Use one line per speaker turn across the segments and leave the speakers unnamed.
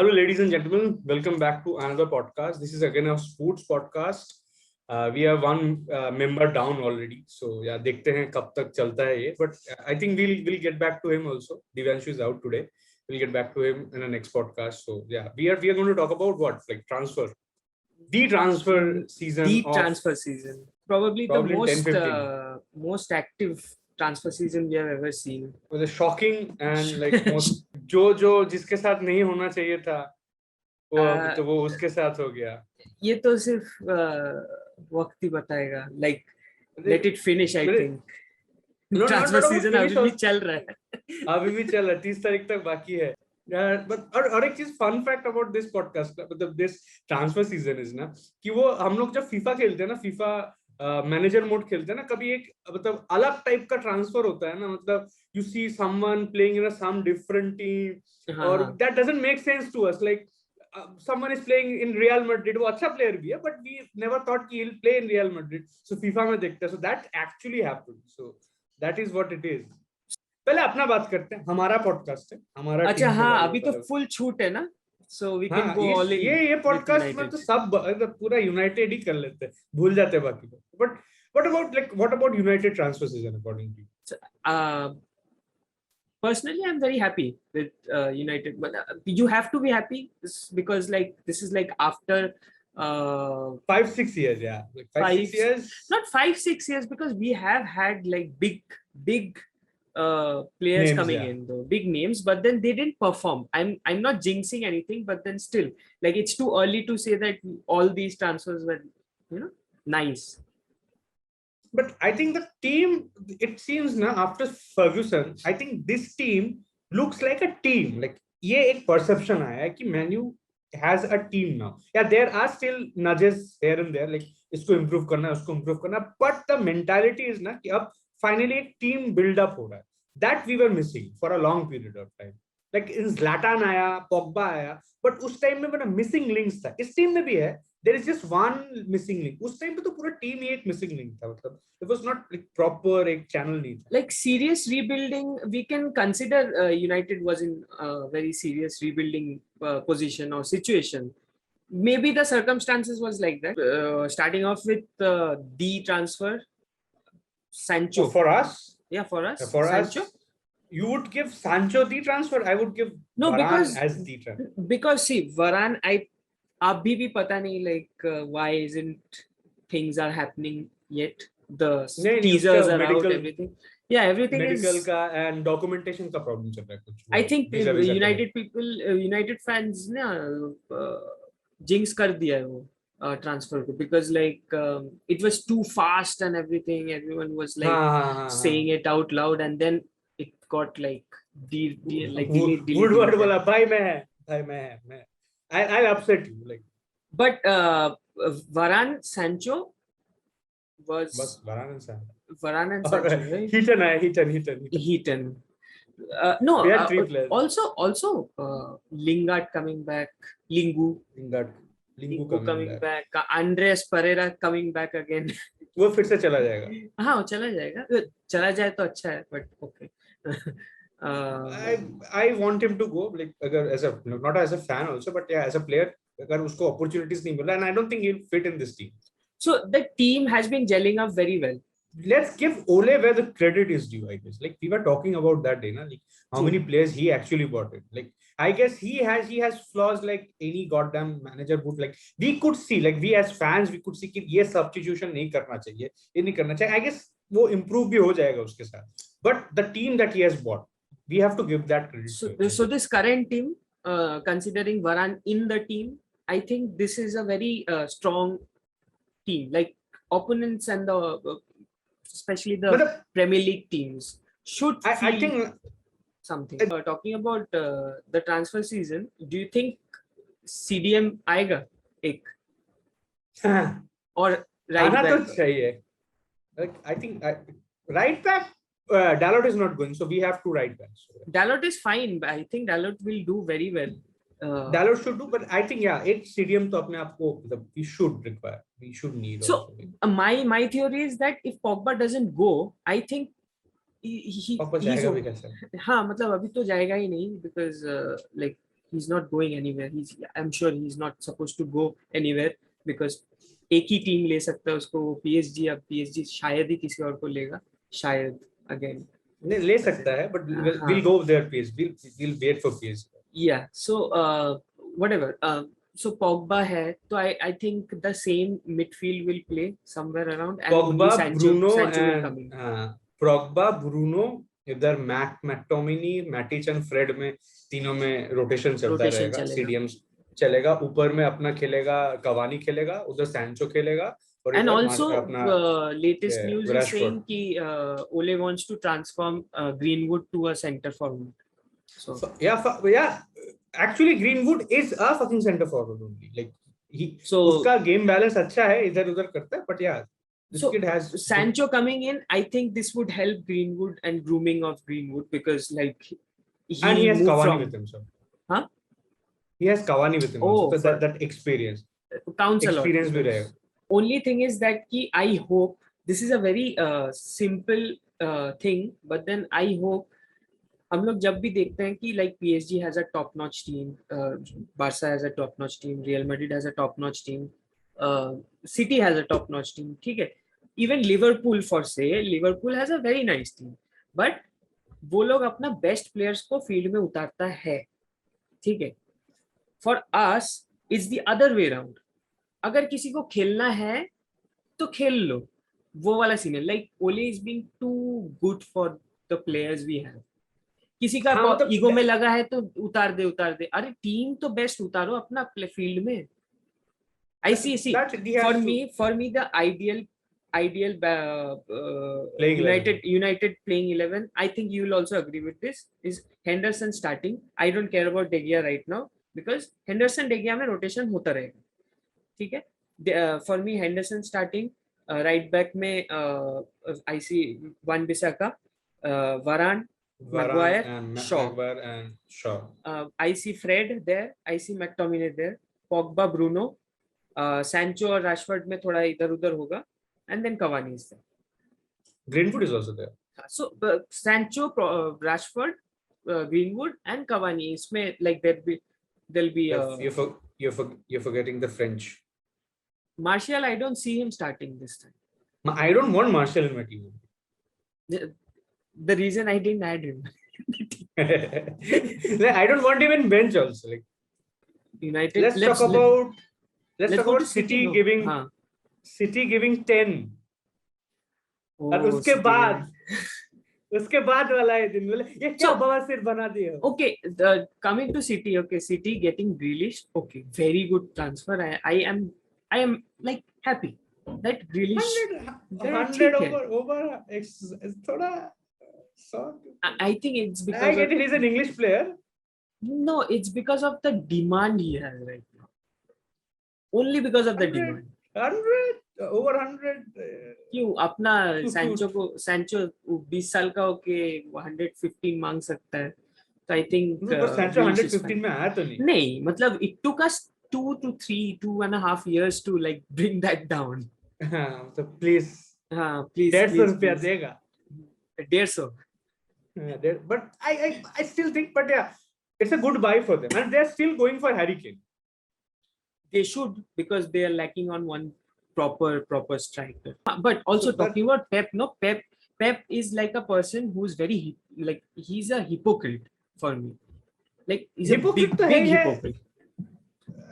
Hello, ladies and gentlemen. Welcome back to another podcast. This is again a sports podcast. We have one member down already. So yeah, देखते हैं कब तक चलता है ये. But I think we'll get back to him also. Divyanshu is out today. We'll get back to him in the next podcast. So yeah, we are going to talk about what, like transfer, the transfer season.
The transfer season. Probably the
10-15.
most active transfer season we have ever seen.
It was shocking and like most जो जिसके साथ नहीं होना चाहिए था वो उसके साथ हो गया.
ये तो सिर्फ वक्त ही बताएगा. Like let it finish. I think transfer season अभी भी चल रहा है.
30 तारीख तक बाकी है. But और एक चीज fun fact about this podcast, मतलब दिस ट्रांसफर सीजन इज ना, कि वो हम लोग जब फीफा खेलते हैं ना, फीफा मैनेजर मोड खेलते हैं ना, कभी एक मतलब अलग टाइप का ट्रांसफर होता है ना, मतलब you see someone playing in some different team और that doesn't make sense to us. Like someone is playing in Real Madrid, वो अच्छा प्लेयर भी है, but we never thought कि he'll play in Real Madrid. So FIFA में देखते हैं, so that actually happened. So that is what it is. पहले अपना बात करते हैं, हमारा पॉडकास्ट है, हमारा.
अच्छा हाँ, अभी तो फुल छूट है ना, so we can go all in.
ये पॉडकास्ट में तो सब पूरा यूनाइटेड ही कर लेते हैं, भूल जाते हैं बाकी को. But what about United transfer season according to you?
Personally, I'm very happy with United, but you have to be happy because like this is like after
5-6 years, yeah, like 5-6 years.
Not 5-6 years, because we have had like big players names, coming in, though big names, but then they didn't perform. I'm not jinxing anything, but then still, like it's too early to say that all these transfers were, nice.
But I think the team, it seems now after Ferguson, I think this team looks like a team. Like ये एक perception आया है कि Man U has a team now. Yeah, there are still nudges here and there, like इसको improve करना है, उसको improve करना, but the mentality is ना कि अब finally एक team build up हो रहा है. That we were missing for a long period of time. Like in Zlatan आया, Pogba आया, but उस time में बना missing links था. इस team में भी है. There is just one missing link. उस टाइम पे तो पूरा टीम ही एक missing link था, मतलब it was not like proper एक channel नहीं था.
Like serious rebuilding, we can consider United was in a very serious rebuilding position or situation. Maybe the circumstances was like that. Starting off with the transfer, Sancho.
For us?
Yeah, for us.
For
Sancho.
Us, you would give Sancho the transfer. I would give Varane as the transfer.
Because see, Varane, अभी भी पता नहीं like why isn't things are happening yet. The teasers are out, everything. Yeah, everything
medical
is.
का and documentation का problem चल रहा है कुछ.
I think United people, United fans ना jinx कर दिया है वो transfer को, because like it was too fast and everything. Everyone was like saying it out loud, and then it got like delayed.
Woodward बोला भाई मैं I'll upset you, like.
But Varane, Sancho was
Varane and Sancho.
Varane and Sancho, right? Heaton. No. Also, Lingard coming back. Lingu coming back. Andreas Pereira coming back again.
वो फिर से चला जाएगा.
हाँ, वो चला जाएगा. चला जाए तो अच्छा है, but okay.
I want him to go, like as a not as a fan also, but yeah, as a player, अगर उसको opportunities नहीं मिला, and I don't think he'll fit in this team.
So the team has been gelling up very well.
Let's give Ole where the credit is due, I guess. Like we were talking about that day, na? Like how many players he actually bought it. Like I guess he has flaws like any goddamn manager would. Like we could see, like we as fans, we could see कि ये substitution नहीं करना चाहिए, ये नहीं करना चाहिए. I guess वो improve भी हो जाएगा उसके साथ. But the team that he has bought, we have to give that credit.
So this current team, considering Varane in the team, I think this is a very strong team. Like opponents and especially the Premier League teams should feel
I think
something. Talking about the transfer season, do you think CDM आएगा एक और right back?
तो चाहिए. Like I think right back. Dalot is not going, so we have two right backs.
Dalot is fine, but I think Dalot will do very well.
Dalot should do, but I think एक CDM तो अपने आप को we should require, we should need.
So my theory is that if Pogba doesn't go, I think
Pogba जाएगा भी कैसे?
हाँ, मतलब अभी तो जाएगा ही नहीं, because like he's not going anywhere. I'm sure he's not supposed to go anywhere because एक ही टीम ले सकता है उसको, वो पीएसजी. अब पीएसजी शायद ही किसी और को लेगा, शायद अगेन
नहीं ले सकता है, but we'll go there PSG, we'll wait for PSG.
Yeah, so whatever. So Pogba है, तो I think the same midfield will play somewhere around, and
Pogba, Bruno
will come in.
Pogba, Bruno, इधर मैक्टोमिनी, मैटिच and Fred में, तीनों में rotation चलता रहेगा. CDM चलेगा, ऊपर में अपना खेलेगा, कवानी खेलेगा, उधर सैंचो खेलेगा.
And also latest news is saying कि Ole wants to transform Greenwood to a center forward. So
yeah, actually Greenwood is a fucking center forward only. Like उसका game balance अच्छा है, इधर उधर करता है, but yeah, this kid has
Sancho coming in. I think this would help Greenwood and grooming of Greenwood, because like
he has Cavani with him, so he has Cavani with him, so that experience
counts a lot.
Experience भी रहेगा.
Only thing is that I hope, this is a very simple thing, but then I hope हम लोग जब भी देखते हैं कि like PSG has a top notch team, Barca has a top notch team, Real Madrid has a top notch team, City has a top notch team, ठीक है, even Liverpool for say, Liverpool has a very nice team, but वो लोग अपना best players को field में उतारता है, ठीक है. For us it's the other way around. अगर किसी को खेलना है तो खेल लो, वो वाला सीन है. Like Ole is being too good for the players we have. किसी का ईगो में लगा है तो उतार दे. अरे टीम तो बेस्ट उतारो अपना फील्ड में. I see for me the ideal United playing 11, I think you will also agree with this, is Henderson starting. I don't care about De Gea right now because Henderson De Gea में rotation होता रहेगा, ठीक है. For me Henderson starting, right back में I see Wan-Bissaka, Varane, Maguire and Shaw. I see Fred there, I see McTominay there, Pogba, Bruno, Sancho और Rashford में थोड़ा इधर उधर होगा, and then Cavani is there.
Greenwood is also there.
So Sancho, Rashford, Greenwood and Cavani. इसमें like there'll be.
You're forgetting the French.
Martial, I don't see him starting this time.
I don't want Martial in my team.
The reason I didn't add him.
I don't want him in bench also. Like
United.
Let's talk about City giving 10. और उसके बाद वाला है दिन बोले ये क्या बवासीर बना दिया.
Okay, coming to City. Okay, City getting Grealish. Okay, very good transfer. I am like happy that Grealish
100 over it's थोड़ा.
I think it's because
I get it, he's an English player.
No, it's because of the demand he has right now. Only because of the demand.
100 over 100.
क्यों अपना Sancho 20 साल का होके 115 मांग सकता है, तो I think
Sancho 115 में आया तो
नहीं, मतलब it took us 2.5 years to like bring that down.
So please 150 रुपया देगा. 150. But I still think, but yeah, it's a good buy for them, and they're still going for Harry Kane.
They should, because they are lacking on one proper striker. But also talking about Pep, no, Pep is like a person who's very like he's a hypocrite for me. Like he's a big hypocrite.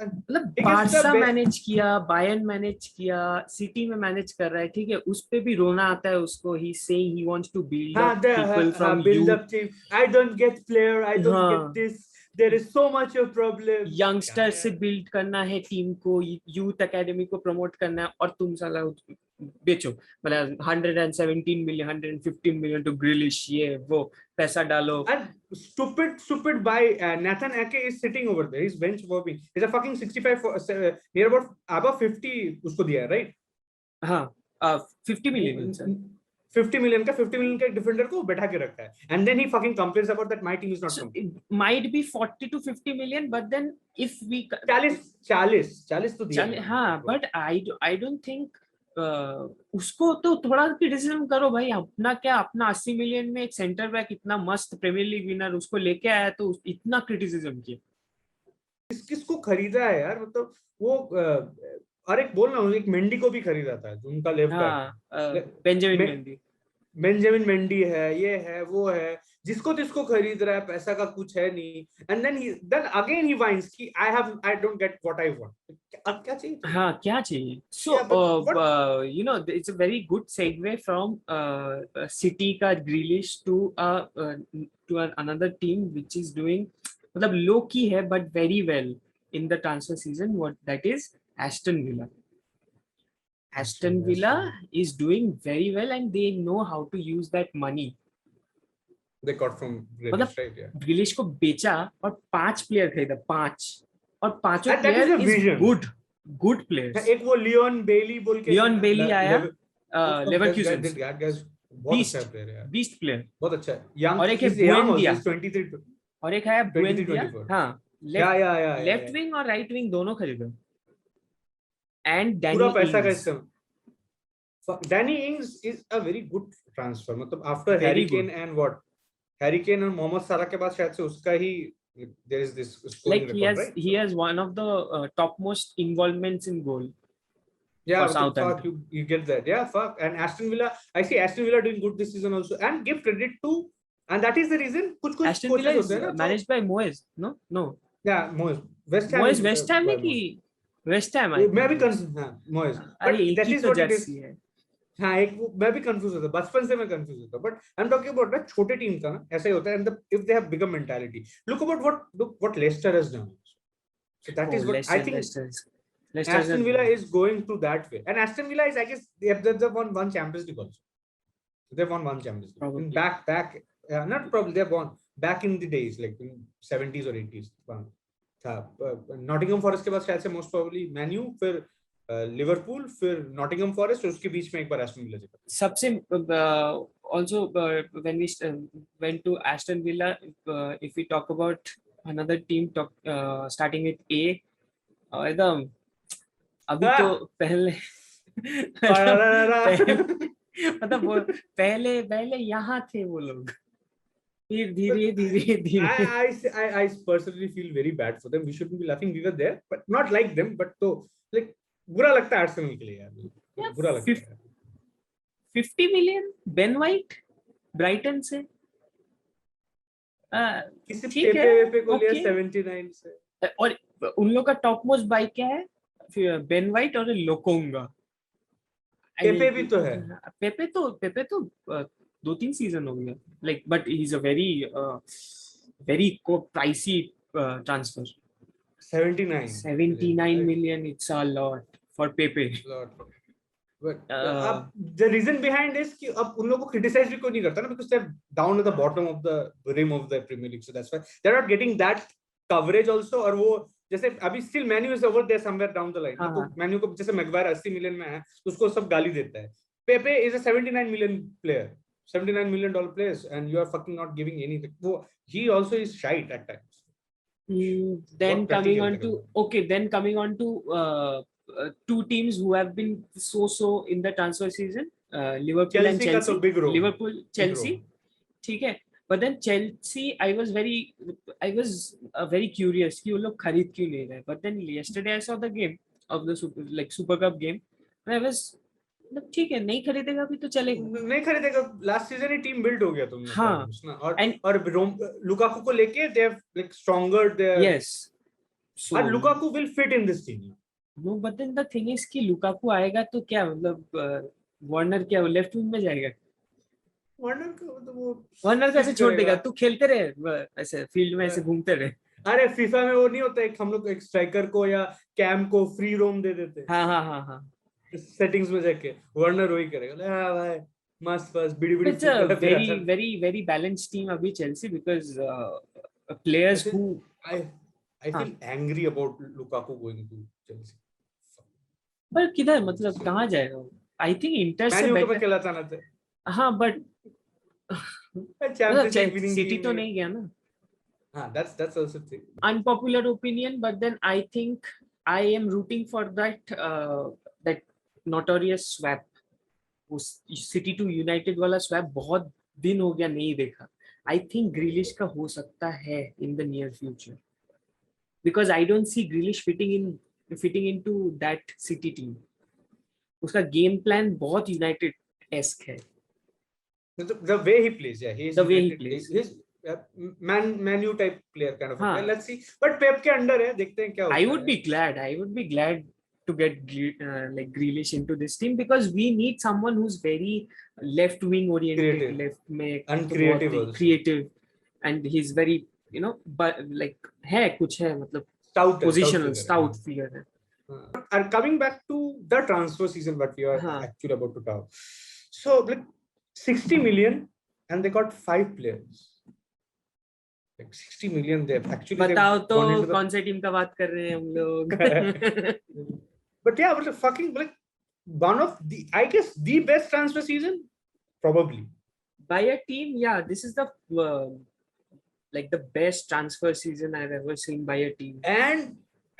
मतलब Barca manage किया, Bayern manage किया, city में manage कर रहा है, ठीक है, उस पे भी रोना आता है उसको. He saying he wants to build up people from
build up team. I don't get player, I don't get this, there is so much of problem.
Youngster से बिल्ड करना है टीम को, यूथ एकेडमी को promote करना है, और तुम साला बेचो, मतलब 117 million 115 million to Grealish, ये वो पैसा डालो.
And stupid buy. Nathan Ake is sitting over there, he's bench warming. He's a fucking 65 near about above 50 उसको दिया है, right?
हाँ, 50 million
50 million का डिफेंडर को बैठा के रखा है, and then he fucking complains about that my team is not complete.
It might be 40 to 50 million, but then if we
40 तो दिया है.
हाँ, but I don't think उसको तो थोड़ा क्रिटिसिज्म करो भाई. अपना 80 मिलियन में एक सेंटर बैक इतना मस्त प्रीमियर लीग विनर उसको लेके आया, तो इतना क्रिटिसिज्म किया.
किसको खरीदा है यार, मतलब वो और एक बोल ना, एक मेंडी को भी खरीदा था जो उनका left back,
Benjamin Mendy,
Benjamin Mendy है, ये है वो है, जिसको जिसको खरीद रहा है, पैसा का कुछ है नहीं, and then again he whines कि I don't get what I want. अब क्या चाहिए तुझे?
हाँ क्या चाहिए? सो
Yeah, but what?
you know, it's a very good segue from City का Grealish to another team which is doing, मतलब low key है but very well in the transfer season. What that is Aston Villa. Aston Villa is doing very well and they know how to use that money.
They got from
मतलब
Grealish, right? Yeah.
Grealish को बेचा और 5 player खरीदा, 5, और पांचों
And that is
player
the
is
vision.
Good players.
एक वो Leone बेली बोल के,
लियोन बेली आया
लेवरक्यूजन
लेवरक्यूजन से,
बहुत अच्छा प्लेयर है यार,
बीस्ट प्लेयर.
बहुत अच्छा है, यंग,
और एक है
he's young also,
बुएंडिया,
he's 23,
और एक है
23,
बुएंडिया.
24.
हाँ,
या
लेफ्ट विंग और राइट विंग दोनों खरीदो. एंड
पूरा
डैनी
पैसा का
इंग्स,
इस्तेमाल. Danny Ings is a very good transfer, मतलब after
Very
Harry
good.
Kane and what, Harry Kane और मोहम्मद साला के बाद शायद से उसका ही there is this scoring
like
record, right?
he has one of the topmost involvements in goal
Yeah,
for
what the fuck,
Southampton.
you get that. Yeah, fuck. And Aston Villa, I see Aston Villa doing good this season also, and give credit to, and that is the reason कुछ
Aston Villa
coaches
is
होते हैं ना,
managed by Moyes. No,
yeah, Moyes, West Ham
Moyes
is
West Ham
by
है कि
Moyes.
West Ham I
मैं
think
भी
is.
हाँ Moyes,
अरे
but
एक
that
ही
is
तो
what it is.
जर्सी है.
हाँ, एक वो मैं भी कंफ्यूज होता, बचपन से मैं कंफ्यूज होता, but I am talking about ना छोटे टीम का ना ऐसा ही होता है, and if they have bigger mentality, look about what Leicester has done, so that
Oh,
is what I think
Leicester
Aston Villa is going to that way, and Aston Villa is, I guess, they've won one Champions League also. They've won one Champions League
probably.
in back not probably, they've won back in the days like in 70s or 80s था. Nottingham forest के बाद शायद से most probably menu, फिर Liverpool, फिर Nottingham forest, और उसके बीच में एक बार एस्टन विला जीता.
सबसे also when we went to Aston Villa, if we talk about another team starting with A, एकदम अभी तो पहले मतलब वो पहले यहाँ थे वो लोग, फिर धीरे धीरे
I personally feel very bad for them. We shouldn't be laughing. We were there, but not like them. But तो like बुरा लगता है आर्सेनल के लिए यार, बुरा लगता है.
50 मिलियन बेन वाइट ब्राइटन से,
किसी
ठीक है,
पेपे को लिया 79 से.
और उन लोग का टॉप मोस्ट बाई क्या है? बेन वाइट और लोकोंगा.
पेपे भी तो है.
पेपे तो 2-3 सीजन हो गया, like, but he is a very pricey transfer. 79 million, it's a lot for Pepe.
But अब the reason behind is कि अब उन लोगों को criticize भी कोई नहीं करता ना, because they're down at the bottom of the rim of the Premier League, so that's why they're not getting that coverage also. और वो जैसे अभी still Manu is over there somewhere down the line, तो Manu को जैसे Maguire 80 million में है तो उसको सब गाली देता है. Pepe is a 79 million player, $79 million players, and you are fucking not giving anything. वो he also is shite at times.
Then coming on to two teams who have been so in the transfer season, Liverpool and Chelsea. Liverpool, Chelsea, ठीक है. But then Chelsea, I was very curious कि वो लोग खरीद क्यों ले रहे हैं. But then yesterday I saw the game of the Super Cup game, and I was ठीक है, नहीं खरीदेगा भी तो चलेगा.
नहीं खरीदेगा, लास्ट सीजन ही टीम बिल्ड हो गया तुम लोग.
हाँ,
और लुकाकू को लेके they have like stronger there.
Yes,
और Lukaku will fit in this team.
No, but then the thing is कि लुकाकू आएगा तो क्या, मतलब वार्नर क्या लेफ्ट विंग में जाएगा? वार्नर कैसे छोड़ देगा? तू खेलते रहे ऐसे फील्ड में, ऐसे घूमते रहे.
अरे फीफा में वो नहीं होता एक, हम लोग एक स्ट्राइकर को या कैम को फ्री रोम दे देते.
हाँ
सेटिंग्स में जाके वार्नर वही करेगा. हां भाई मस्त बीड़ी
it's a very balanced team अभी Chelsea, because players who
I feel angry about Lukaku going to Chelsea.
पर किधर, मतलब कहाँ जाएगा? I think इंटर से
बेटर खेला था ना.
हाँ, बट
चैंपियंस विनिंग
सिटी तो नहीं गया ना.
हाँ, that's also thing.
Unpopular opinion, but then I think I am rooting for that notorious swap. उस सिटी टू यूनाइटेड वाला स्वैप बहुत दिन हो गया नहीं देखा. आई थिंक ग्रिलिश का हो सकता है in the near future, because I don't see Grealish fitting into that City team. उसका game plan बहुत United-esque है.
The way he plays, yeah, he's
The way he
United,
plays.
he's Man U type player kind of a
हाँ.
player. Let's see. But Pep के under है, देखते हैं क्या होता है.
I would be glad to get like Grealish into this team because we need someone who's very left wing oriented,
Creative.
left में
And creative
बहुत
also.
creative, and he's very but like है कुछ है मतलब
Stout
positional stout figure है.
And coming back to the transfer season, what we are actually about to talk. So like 60 million and they got 5 players. Like 60 million they actually.
बताओ तो कौन से team का बात कर रहे हैं हम लोग.
But yeah, but fucking like one of the, I guess, the best transfer season probably
by a team. Yeah, this is the like the best transfer season I've ever seen by a team.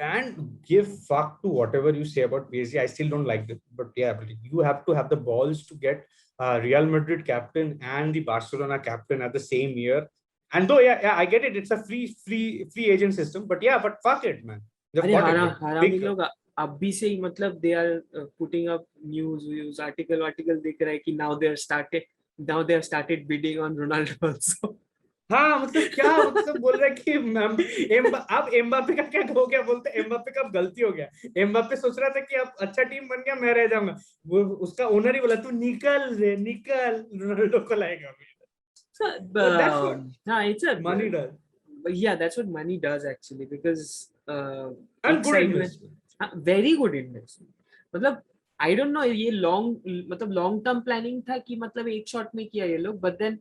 And give fuck to whatever you say about PSG. I still don't like it, but yeah, but you have to have the balls to get Real Madrid captain and the Barcelona captain at the same year. And though yeah, I get it, it's a free agent system, but yeah, but fuck it, man.
अरे हरामी लोग अभी से ही मतलब they are putting up news article दिख रहा है कि now they have started bidding on Ronaldo also.
हाँ मतलब क्या मतलब बोल रहा है कि अब एम्बापे का क्या हो गया, बोलते एम्बापे का गलती हो गया. एम्बापे सोच रहा था कि अब अच्छा टीम बन गया, मैं रह जाऊंगा. वो उसका ओनर ही बोला तू निकल रोनाल्डो को लाएगा.
It's a
money does.
Yeah, that's what money does actually because
and good investment.
Very good investment. मतलब I don't know ये long term planning था कि मतलब एक shot में किया ये लोग, but then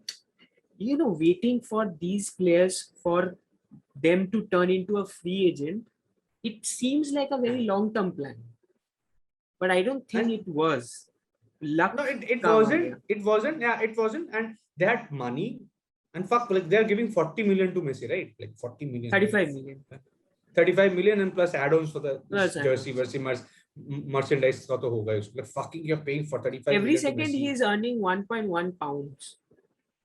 waiting for these players for them to turn into a free agent, it seems like a very long term plan, but I don't think it was. Luck.
No, it wasn't. Yeah, it wasn't. And they had money, and fuck, like they're giving 40 million to Messi, right? Like 40 million.
35 million.
35 million and plus add-ons for the jersey merchandise. Like fucking, you're paying for 35
every
million
second he is earning 1.1 pounds.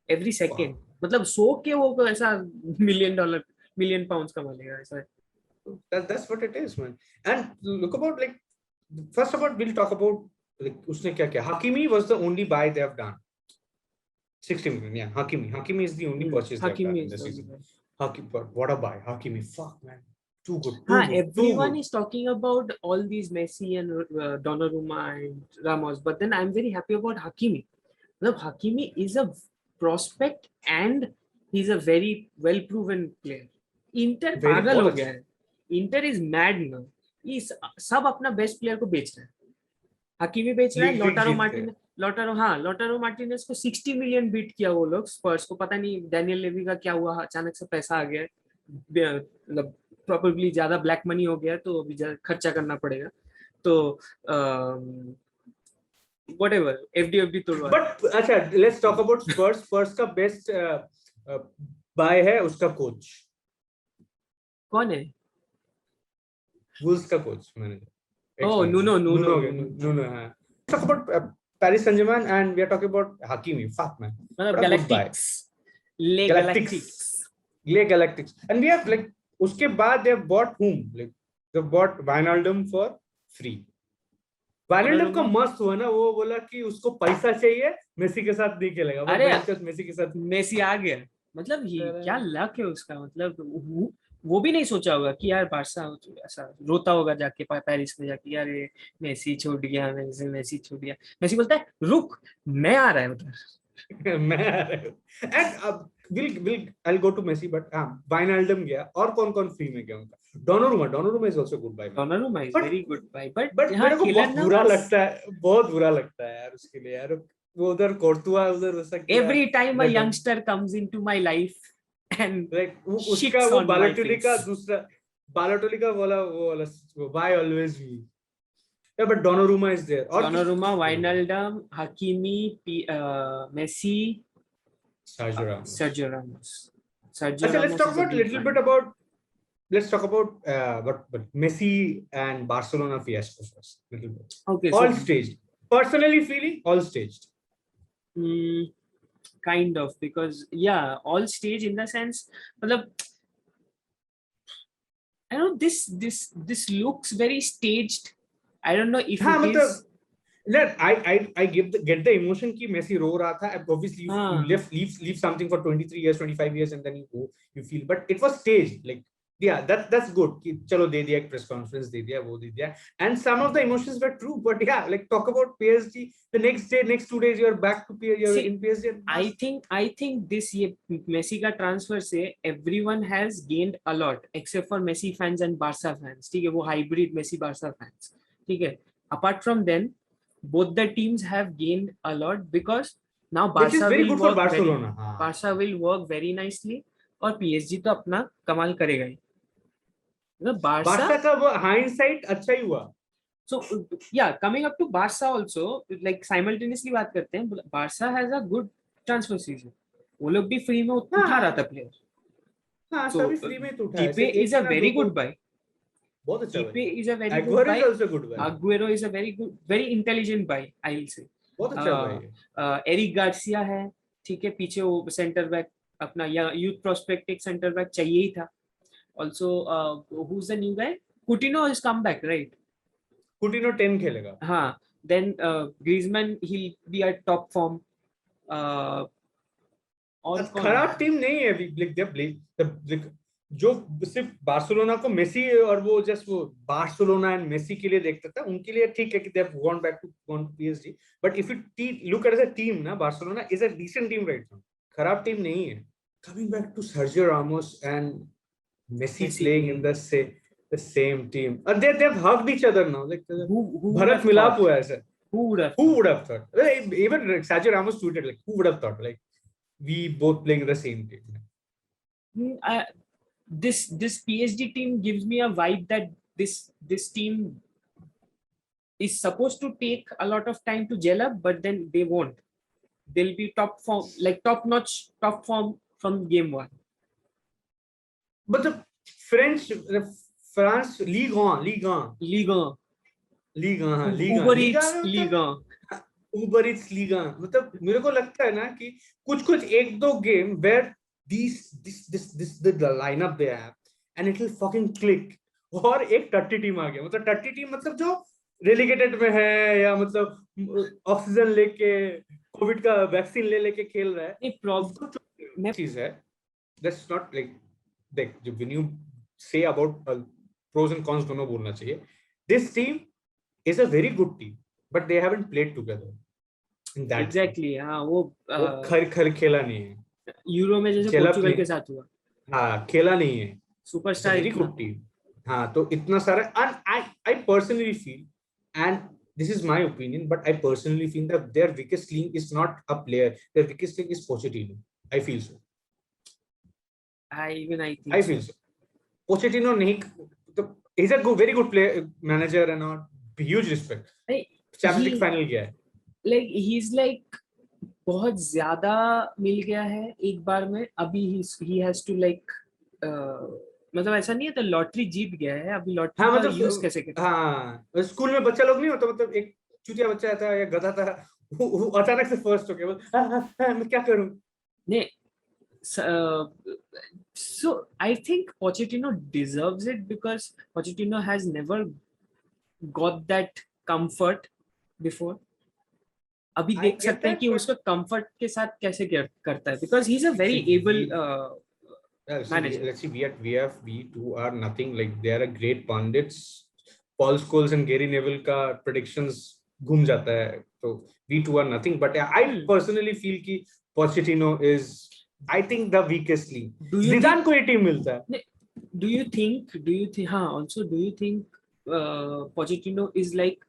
Every second. मतलब 100 के वो ऐसा million pounds कमा लेगा ऐसा.
That's what it is, man. And look about like first of all we'll talk about like उसने क्या किया. Hakimi was the only buy they have done. 60 million, yeah. Hakimi is the only purchase they have done in this season. But what a buy, Hakimi. Fuck, man. Too good.
Everyone is talking about all these Messi and Donnarumma and Ramos, but then I'm very happy about Hakimi. Look, Hakimi is a prospect and he's a very well proven player. Inter पागल हो गया है. Inter is mad now. सब अपना best player को बेच रहा है. हकीमी बेच रहा है. लॉटारो मार्टिनेज को 60 मिलियन बीट किया वो लोग स्पर्स को. पता नहीं डैनियल लेवी का क्या हुआ, अचानक से पैसा आ गया, मतलब प्रोबेबली ज्यादा ब्लैक मनी हो गया तो अभी खर्चा करना पड़ेगा. तो whatever FD तो.
But अच्छा, let's talk about Spurs. Spurs का बेस्ट बाय है उसका कोच.
कौन है?
Wolves का coach manager.
Oh, Nuno.
Talk about Paris Saint-Germain and we are talking about Hakimi. Fuck, man.
Galactics.
Galactics. And we have like उसके बाद they have bought whom? Like they bought Wijnaldum for free. Wijnaldum का मस्त हुआ ना, वो बोला कि उसको पैसा चाहिए, मेसी के साथ नहीं खेलेगा.
अरे
मेसी के साथ
मेसी आ गया. मतलब ये क्या लक है उसका. मतलब वो भी नहीं सोचा होगा कि यार बारसा ऐसा रोता होगा जाके पेरिस में जाके, यार मेसी छूट गया. मेसी बोलता है रुक, मैं आ रहा है उधर.
मैं आ रहा हूँ. And I'll go to Messi, but Wijnaldum गया. और कौन फ्री में गया उनका? Donnarumma is also good buy.
Donnarumma is very good buy, but
मेरे को बहुत बुरा लगता है यार उसके लिए यार. वो उधर कोर्तुआ उधर हो सकता है.
Every time a youngster comes into my life and
like उसका वो बालोटेली का वो why always me. Yeah, but Donnarumma is there.
Donnarumma, Wijnaldum, Hakimi, Messi, Sergio Ramos.
Let's talk about let's talk about what Messi and Barcelona fiasco first. Little bit.
Okay.
All staged. Personally feeling all staged.
Kind of, because all stage in the sense, I know this looks very staged. I don't know if
हाँ
it
मतलब
is.
I get the emotion कि Messi रो रहा था. Obviously you
हाँ.
leave something for 23 years 25 years and then you go, you feel, but it was staged. Like yeah, that's good कि चलो दे दिया, एक press conference दे दिया, वो दे दिया, and some of the emotions were true. But yeah, like talk about PSG, the next day, next 2 days you're back to PSG, you're
See,
in PSG.
I think this ये Messi का transfer से everyone has gained a lot except for Messi fans and Barca fans. ठीक है, वो hybrid Messi Barca fans. ठीक है. Apart from then, both the teams have gained a lot because now
Which is
Barca
very
will
good for
work
Barcelona.
Barca will work very nicely और PSG तो अपना कमाल करेगा ही.
Barca का वो hindsight अच्छा ही हुआ.
So yeah, coming up to Barca also, like simultaneously बात करते हैं. Barca has a good transfer season. वो लोग भी फ्री में उठा रहा था प्लेयर.
हाँ
So
सभी फ्री में तो उठा है.
Kipe is a very good buy.
बहुत अच्छा
Kipe
भाई.
is a very good
Aguero
buy.
is also good buy.
Aguero is a very intelligent buy, I will say.
बहुत अच्छा भाई है.
एरिक गार्सिया है, ठीक है, पीछे वो सेंटर बैक अपना या यूथ प्रोस्पेक्ट एक सेंटर बैक चाहिए ही था. Also, who's the new guy? Coutinho has come back, right?
Coutinho 10 खेलेगा.
हाँ. Then Griezmann, he'll be at top form. और
खराब टीम नहीं है अभी. जो सिर्फ बार्सिलोना को मेसी और वो जस्ट वो बार्सिलोना एंड मेसी के लिए देखता था, उनके लिए ठीक है कि they have gone back to PSG. But if you look at as a team ना, Barcelona is a decent team right now. खराब टीम नहीं है. Coming back to Sergio Ramos and Messi playing in the same team. They've hugged each other now. Like Bharat Milap hua hai sir.
Who would have thought?
Well, even Sergio Ramos tweeted like, who would have thought? Like we both playing the same team.
This PSG team gives me a vibe that this team is supposed to take a lot of time to gel up, but then they won't. They'll be top form, like top notch, top form from game one.
But the France Ligue 1
Uber
Eats Ligue 1. मतलब मेरे को लगता है ना कि कुछ एक दो game where this the lineup they have and it will fucking click. और एक टट्टी टीम आ गया. मतलब टट्टी टीम मतलब जो रेलिगेटेड में है या मतलब ऑक्सीजन लेके कोविड का वैक्सीन लेके खेल रहा है.
एक प्रॉब्लम
चीज है. That's not like when you say about pros and cons दोनों बोलना चाहिए. This team is a very good team, but they haven't played together.
Exactly. हाँ वो
खर खेला नहीं है.
यूरो में जैसे पोर्चुगल के साथ हुआ.
हाँ खेला नहीं है.
सुपरस्टार.
Very good team. हाँ तो इतना सारा. And I personally feel, and this is my opinion, but I personally feel that their weakest link is not a player. Their weakest link is Pochettino. I feel so. I feel so. Pochettino he's a very good player, manager and all. Huge respect. Champions League final गया है.
Like he's like बहुत ज्यादा मिल गया है एक बार में. अभी he has to like मतलब ऐसा नहीं है तो लॉटरी जीत गया है अभी. लॉटरी का यूज कैसे करते हैं?
हाँ स्कूल में बच्चा लोग नहीं होता, मतलब एक चूतिया बच्चा था या गधा था, वो अचानक से फर्स्ट हो गया. मैं क्या करूं?
नहीं. So I think Pochettino deserves it because Pochettino has never got that comfort before. अभी देख सकते हैं कि उसको comfort के साथ कैसे करता है because he's a very able manager.
Let's see, we two are nothing. Like they are a great pundits. Paul Scholes and Gary Neville का predictions घूम जाता है, तो we two are nothing. But I personally feel कि Pochettino is, I think, the weakest link. Zidane को ये team मिलता है.
Do you think हाँ also do you think Pochettino is like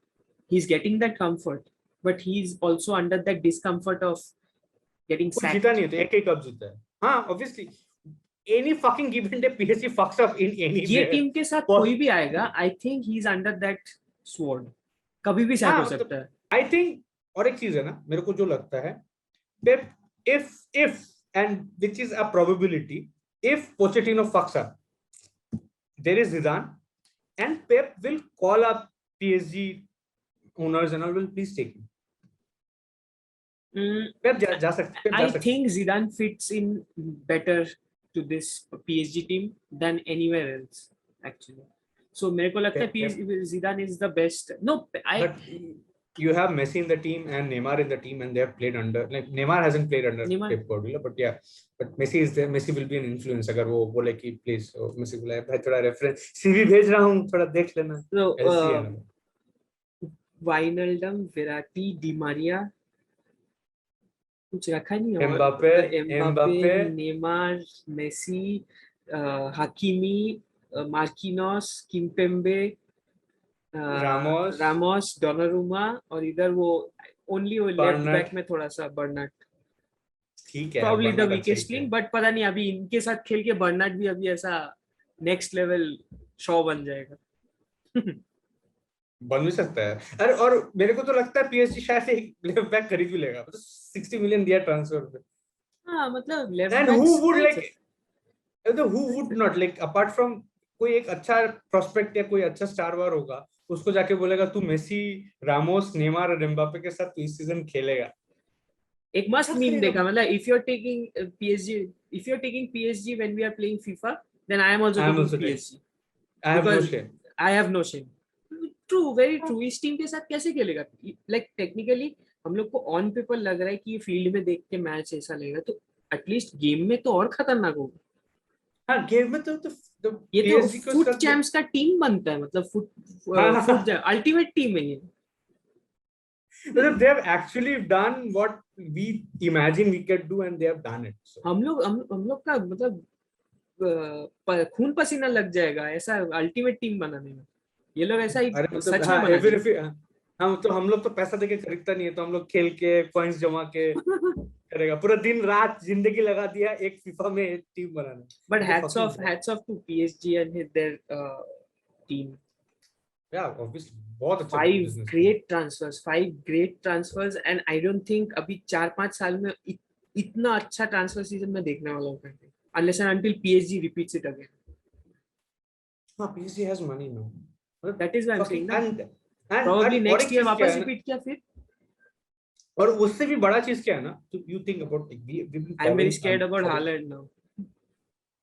he's getting that comfort but he's also under that discomfort of getting sacked?
जीता नहीं है तो एक कप जीता है. हाँ obviously any fucking given day PSG fucks up in any.
ये team के साथ कोई भी आएगा, I think he's under that sword. कभी भी सैक हो सकता है.
I think और एक चीज है ना, मेरे को जो लगता है, if and which is a probability, if Pochettino fucks up, there is Zidane and Pep will call up PSG owners and all, will please take him. Pep जा सकते.
I think Zidane fits in better to this PSG team than anywhere else. actually. So मेरे को लगता है Zidane is the best. No,
But you have Messi in the team and Neymar in the team, and they have played under, like Neymar hasn't played under Pep Guardiola, but yeah, but Messi is there. Messi will be an influence अगर वो बोले कि please, so Messi बोला भाई थोड़ा reference CV भेज रहा हूँ, थोड़ा देख लेना.
So Wijnaldum, Verratti, Di Maria, कुछ रखा नहीं है. Mbappe, Neymar, Messi, Hakimi, Marquinhos, Kimpembe, Ramos, Donnarumma, और इधर वो only वो लेफ्ट बैक में थोड़ा सा बर्नार्ड. ठीक है, probably the weakest link, but पता नहीं अभी इनके साथ खेल के बर्नार्ड भी अभी ऐसा नेक्स्ट लेवल शो बन जाएगा.
बन भी सकता है. अरे और मेरे को तो लगता है पीएसजी शायद एक लेफ्ट बैक खरीद भी लेगा. मतलब 60 मिलियन दिया ट्रांसफर पे.
हाँ मतलब left
back. who would not like apart from कोई एक अच्छा प्रोस्पेक्ट या कोई अच्छा स्टार वार होगा, उसको जाके बोलेगा तू मेसी, रामोस, नेमार और एम्बापे के साथ इस सीजन खेलेगा.
एक मस्त मीम देखा, मतलब if you're taking PSG when we are playing FIFA, then I am also taking PSG.
I have no shame.
I have no shame. True, very true. इस टीम के साथ कैसे खेलेगा? Like technically हम लोग को ऑन पेपर लग रहा है कि ये फील्ड में देख के मैच ऐसा लगेगा, तो एटलीस्ट गेम में तो और खतरनाक होगा.
हाँ गेम में तो
ये तो फुट चैम्प्स का टीम बनता है, मतलब फुट अल्टीमेट टीम है ये.
मतलब they have actually done what we imagine we could do and they have done it. So.
हम लोग का मतलब खून पसीना लग जाएगा ऐसा अल्टीमेट टीम बनाने में. ये लोग ऐसा ही सच में बनाएंगे.
हम लोग तो पैसा देके खरीदता नहीं है, तो हम लोग खेल के पॉइंट्स जमा के करेगा. पूरा दिन रात जिंदगी लगा दिया एक फीफा में एक टीम बनाने.
But hats off to PSG and their team.
Yeah, obviously बहुत अच्छा.
5 great transfers and I don't think अभी 4-5 साल में इतना अच्छा ट्रांसफर सीजन में देखने वाला हूँ कहीं, unless and until PSG repeats it again.
हाँ, PSG has money now.
That is why I'm saying. And probably next year वापस repeat किया फिर.
और उससे भी बड़ा चीज क्या है ना, तो you think about it.
I'm very scared about Haaland now.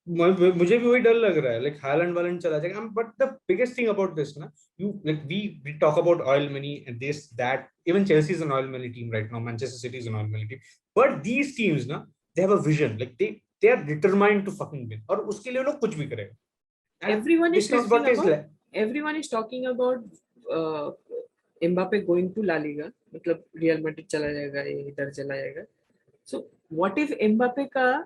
मुझे भी वही डर लग रहा है, like Haaland वालन चला जाएगा. But the biggest thing about this ना, we talk about oil money and this that, even Chelsea is an oil money team right now, Manchester City is an oil money team, but these teams ना, they have a vision, like they are determined to fucking win, और उसके लिए लोग कुछ भी करेंगे.
Everyone is talking about Mbappe going to La Liga, मतलब Real Madrid चला जाएगा, ये इधर चला जाएगा. So what if Mbappe का,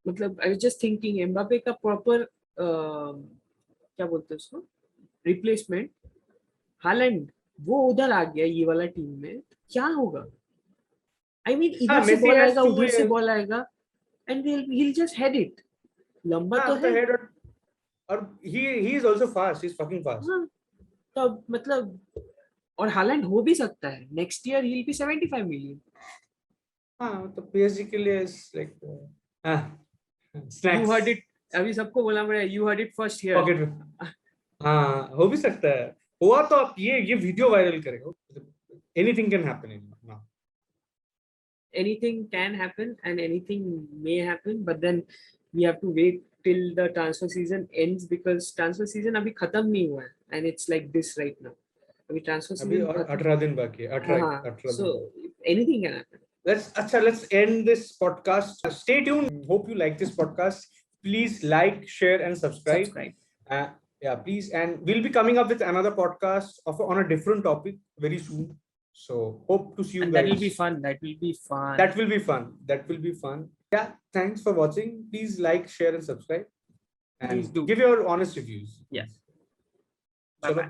मतलब I was just thinking Mbappe का proper क्या बोलते हैं उसको, replacement Haaland वो उधर आ गया ये वाला टीम में, क्या होगा? I mean इधर से बॉल आएगा, उधर से बॉल आएगा, and he'll just head it. लंबा तो है,
और he is also fast, he's fucking fast.
तो मतलब और हालैंड हो भी सकता है next year, he'll be 75 million.
हाँ तो PSG के लिए like
you heard it, अभी सबको बोला मैं, you heard it first here.
हाँ हो भी सकता है. हुआ तो आप ये वीडियो वायरल करेगा. Anything can happen now.
Anything can happen and anything may happen, but then we have to wait till the transfer season ends, because transfer season अभी खत्म नहीं हुआ है and it's like this right now. अभी transfer season
अभी 18 दिन बाकी है. 18
so anything can happen.
Let's end this podcast. Stay tuned. Hope you like this podcast. Please like, share and subscribe. Yeah, please. And we'll be coming up with another podcast on a different topic very soon. So hope to see you guys.
That will be fun.
Yeah, thanks for watching. Please like, share and subscribe. And
please do
give your honest reviews.
Yes. Bye bye.